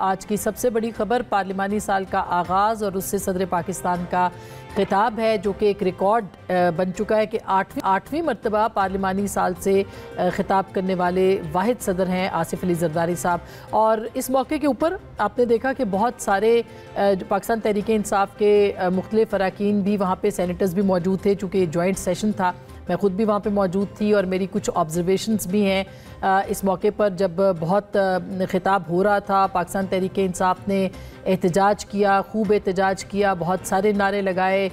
आज की सबसे बड़ी खबर पार्लिमानी साल का आगाज़ और उससे सदर पाकिस्तान का खिताब है, जो कि एक रिकॉर्ड बन चुका है कि आठवीं मरतबा पार्लिमानी साल से खिताब करने वाले वाहिद सदर हैं आसिफ अली जरदारी साहब। और इस मौके के ऊपर आपने देखा कि बहुत सारे पाकिस्तान तहरीक इंसाफ के मुख्तलिफ अरकान भी वहाँ पे, सेनेटर्स भी मौजूद थे, चूँकि जॉइंट सेशन था। मैं ख़ुद भी वहाँ पे मौजूद थी और मेरी कुछ ऑब्जर्वेशंस भी हैं इस मौके पर। जब बहुत खिताब हो रहा था, पाकिस्तान तहरीक इंसाफ ने एहतजाज किया, खूब एहतजाज किया, बहुत सारे नारे लगाए,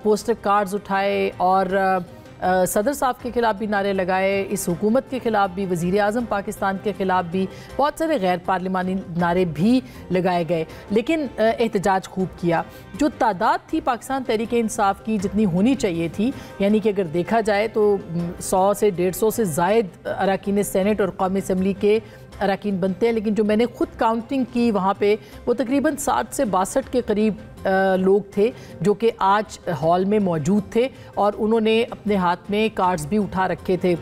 पोस्टर कार्ड्स उठाए और सदर साहब के ख़िलाफ़ भी नारे लगाए, इस हुकूमत के ख़िलाफ़ भी, वज़ीर आज़म पाकिस्तान के ख़िलाफ़ भी, बहुत सारे गैर पार्लिमानी नारे भी लगाए गए, लेकिन एहतजाज खूब किया। जो तादाद थी पाकिस्तान तहरीक इंसाफ की जितनी होनी चाहिए थी, यानी कि अगर देखा जाए तो 100 से 150 से ज़ायद अरकान सेनेट और कौमी असम्बली के अरकान बनते हैं, लेकिन जो मैंने ख़ुद काउंटिंग की वहाँ पे वो तकरीबन 60 से 62 के करीब लोग थे जो कि आज हॉल में मौजूद थे और उन्होंने अपने हाथ में कार्ड्स भी उठा रखे थे।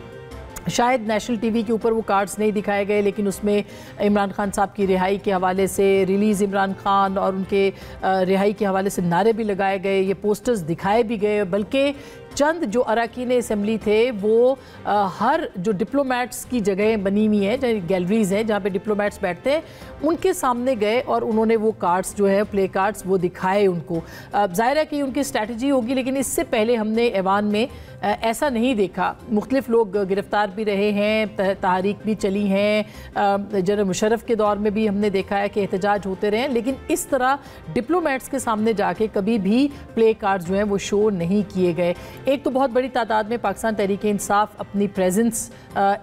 शायद नेशनल टीवी के ऊपर वो कार्ड्स नहीं दिखाए गए, लेकिन उसमें इमरान खान साहब की रिहाई के हवाले से, रिलीज़ इमरान खान और उनके रिहाई के हवाले से नारे भी लगाए गए, ये पोस्टर्स दिखाए भी गए। बल्कि चंद जो अरकान असम्बली थे वो हर जो डिप्लोमेट्स की जगह बनी हुई हैं, जहाँ गैलरीज़ हैं जहाँ पे डिप्लोमेट्स बैठते हैं, उनके सामने गए और उन्होंने वो कार्ड्स जो है, प्ले कार्ड्स, वो दिखाए उनको। ज़ाहिर है कि उनकी स्ट्रैटेजी होगी, लेकिन इससे पहले हमने ऐवान में ऐसा नहीं देखा। मुख्तलिफ लोग गिरफ़्तार भी रहे हैं, तहरीक भी चली हैं, जनरल मुशर्रफ के दौर में भी हमने देखा है कि एहतजाज होते रहे, लेकिन इस तरह डिप्लोमेट्स के सामने जाके कभी भी प्ले कार्ड्स जो हैं वो शो नहीं किए गए। एक तो बहुत बड़ी तादाद में पाकिस्तान तहरीक इंसाफ अपनी प्रेजेंस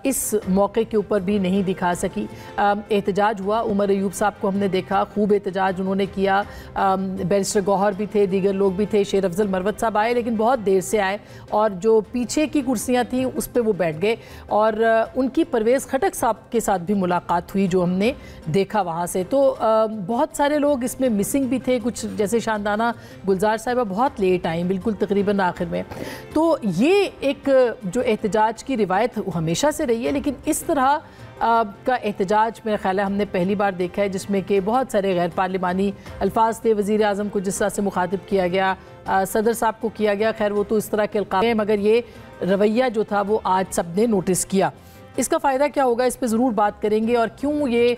इस मौके के ऊपर भी नहीं दिखा सकी। एहतजाज हुआ, उमर अयूब साहब को हमने देखा, खूब एहतजाज उन्होंने किया, बैरिस्टर गौहर भी थे, दीगर लोग भी थे, शेर अफजल मरवत साहब आए लेकिन बहुत देर से आए और जो पीछे की कुर्सियाँ थीं उस पर वो बैठ गए और उनकी परवेज़ खटक साहब के साथ भी मुलाकात हुई जो हमने देखा वहाँ से। तो बहुत सारे लोग इसमें मिसिंग भी थे, कुछ जैसे शानदाना गुलजार साहिबा बहुत लेट आई, बिल्कुल तकरीबन आखिर में। तो ये एक जो एहतजाज की रिवायत हमेशा से रही है, लेकिन इस तरह का एहतजाज मेरा ख्याल है हमने पहली बार देखा है जिसमें कि बहुत सारे गैर पार्लिमानी अल्फाज थे। वज़ीर आज़म को जिस तरह से मुखातिब किया गया, सदर साहब को किया गया, खैर वो तो इस तरह के अलक़ाब हैं, मगर ये रवैया जो था वो आज सब ने नोटिस किया। इसका फ़ायदा क्या होगा, इस पर ज़रूर बात करेंगे और क्यों ये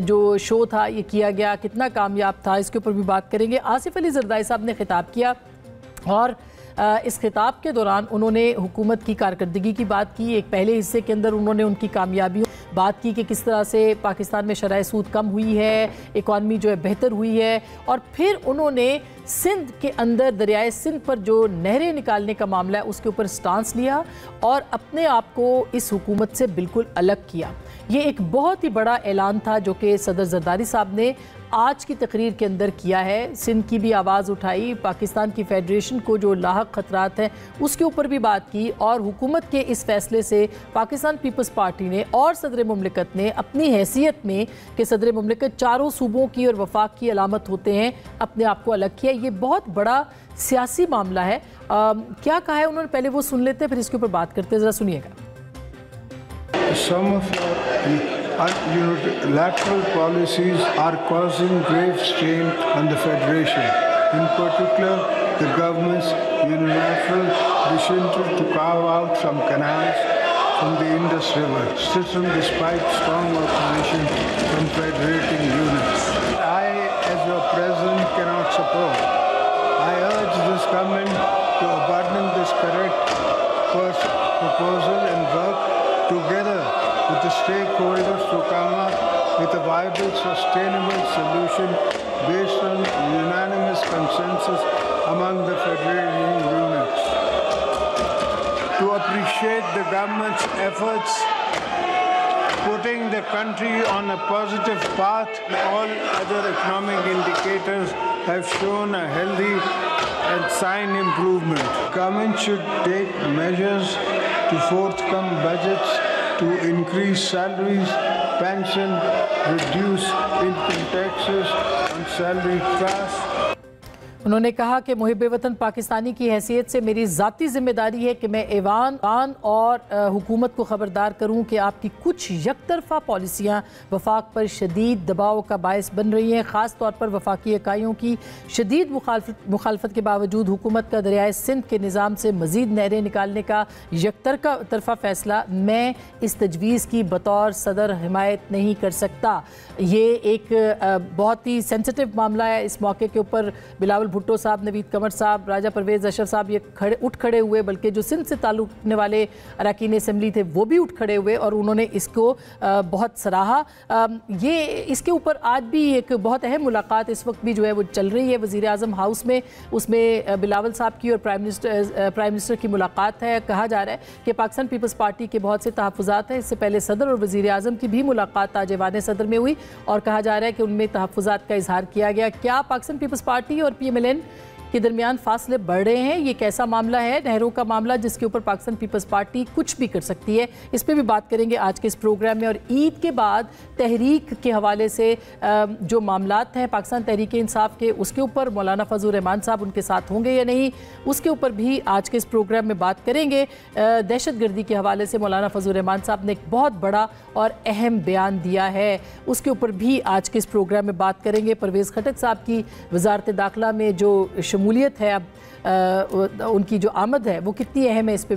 जो शो था ये किया गया, कितना कामयाब था, इसके ऊपर भी बात करेंगे। आसिफ अली जरदारी साहब ने खिताब किया और इस खिताब के दौरान उन्होंने हुकूमत की कारकर्दगी की बात की। एक पहले हिस्से के अंदर उन्होंने उनकी कामयाबियों बात की कि किस तरह से पाकिस्तान में शरह सूद कम हुई है, इकॉनमी जो है बेहतर हुई है, और फिर उन्होंने सिंध के अंदर दरियाए सिंध पर जो नहरें निकालने का मामला है उसके ऊपर स्टांस लिया और अपने आप को इस हुकूमत से बिल्कुल अलग किया। ये एक बहुत ही बड़ा ऐलान था जो कि सदर जरदारी साहब ने आज की तकरीर के अंदर किया है। सिंध की भी आवाज़ उठाई, पाकिस्तान की फेडरेशन को जो लाहक ख़तरात हैं उसके ऊपर भी बात की और हुकूमत के इस फैसले से पाकिस्तान पीपल्स पार्टी ने और सदर मुमलिकत ने अपनी हैसियत में कि सदर मुमलिकत चारों सूबों की और वफाक की अलामत होते हैं, अपने आप को अलग किया। ये बहुत बड़ा सियासी मामला है। क्या कहा है उन्होंने, पहले वो सुन लेते हैं फिर इसके ऊपर बात करते हैं, ज़रा सुनिएगा। Some of unilateral policies are causing grave strain on the Federation. In particular, the government's unilateral decision to carve out some canals from the Indus River system despite strong opposition from federating units. I, as your president, cannot support. I urge this government to abandon this correct first proposal and work together with the stakeholders to come up with a viable, sustainable solution based on unanimous consensus among the federating units. To appreciate the government's efforts putting the country on a positive path, all other economic indicators have shown a healthy and sign improvement. Government should take measures to forthcome budgets to increase salaries, pension, reduce income taxes on salary class. उन्होंने कहा कि मुहिब वतन पाकिस्तानी की हैसियत से मेरी ज़ाती जिम्मेदारी है कि मैं ऐवान और हुकूमत को ख़बरदार करूँ कि आपकी कुछ यकतरफ़ा पॉलिसियाँ वफाक पर शदीद दबाव का बायस बन रही हैं। ख़ास तौर पर वफाकी इकाइयों की शदीद मुखालफत के बावजूद हुकूमत का दरियाए सिंध के निज़ाम से मज़ीद नहरें निकालने का यकतरफ़ा फ़ैसला मैं इस तजवीज़ की बतौर सदर हिमायत नहीं कर सकता। ये एक बहुत ही सेंसिटिव मामला है। इस मौके के ऊपर बिलावल भुट्टो साहब, नवीद कमर साहब, राजा परवेज़ अशरफ साहब ये उठ खड़े हुए, बल्कि जो सिंध से ताल्लुक़ रखने वाले अरकान असम्बली थे वो भी उठ खड़े हुए और उन्होंने इसको बहुत सराहा। ये इसके ऊपर आज भी एक बहुत अहम मुलाकात इस वक्त भी जो है वो चल रही है वज़ीर आज़म हाउस में। उसमें बिलावल साहब की और प्राइम मिनिस्टर की मुलाकात है। कहा जा रहा है कि पाकिस्तान पीपल्स पार्टी के बहुत से तहफ़्फ़ुज़ात हैं। इससे पहले सदर और वज़ीर आज़म की भी मुलाकात आज ऐवान सदर में हुई और कहा जा रहा है कि उनमें तहफ़्फ़ुज़ात का इजहार किया गया। क्या पाकिस्तान पीपल्स पार्टी और PMLN के दरमियान फासले बढ़ रहे हैं? ये कैसा मामला है, नहरों का मामला, जिसके ऊपर पाकिस्तान पीपल्स पार्टी कुछ भी कर सकती है? इस पर भी बात करेंगे आज के इस प्रोग्राम में। और ईद के बाद तहरीक के हवाले से जो मामलात हैं पाकिस्तान तहरीक इंसाफ के, उसके ऊपर मौलाना फजल रहमान साहब उनके साथ होंगे या नहीं, उसके ऊपर भी आज के इस प्रोग्राम में बात करेंगे। दहशतगर्दी के हवाले से मौलाना फजल रहमान साहब ने एक बहुत बड़ा और अहम बयान दिया है, उसके ऊपर भी आज के इस प्रोग्राम में बात करेंगे। परवेज़ खटक साहब की वजारत दाखिला में जो शमूलियत है, अब उनकी जो आमद है वो कितनी अहम है, इस पर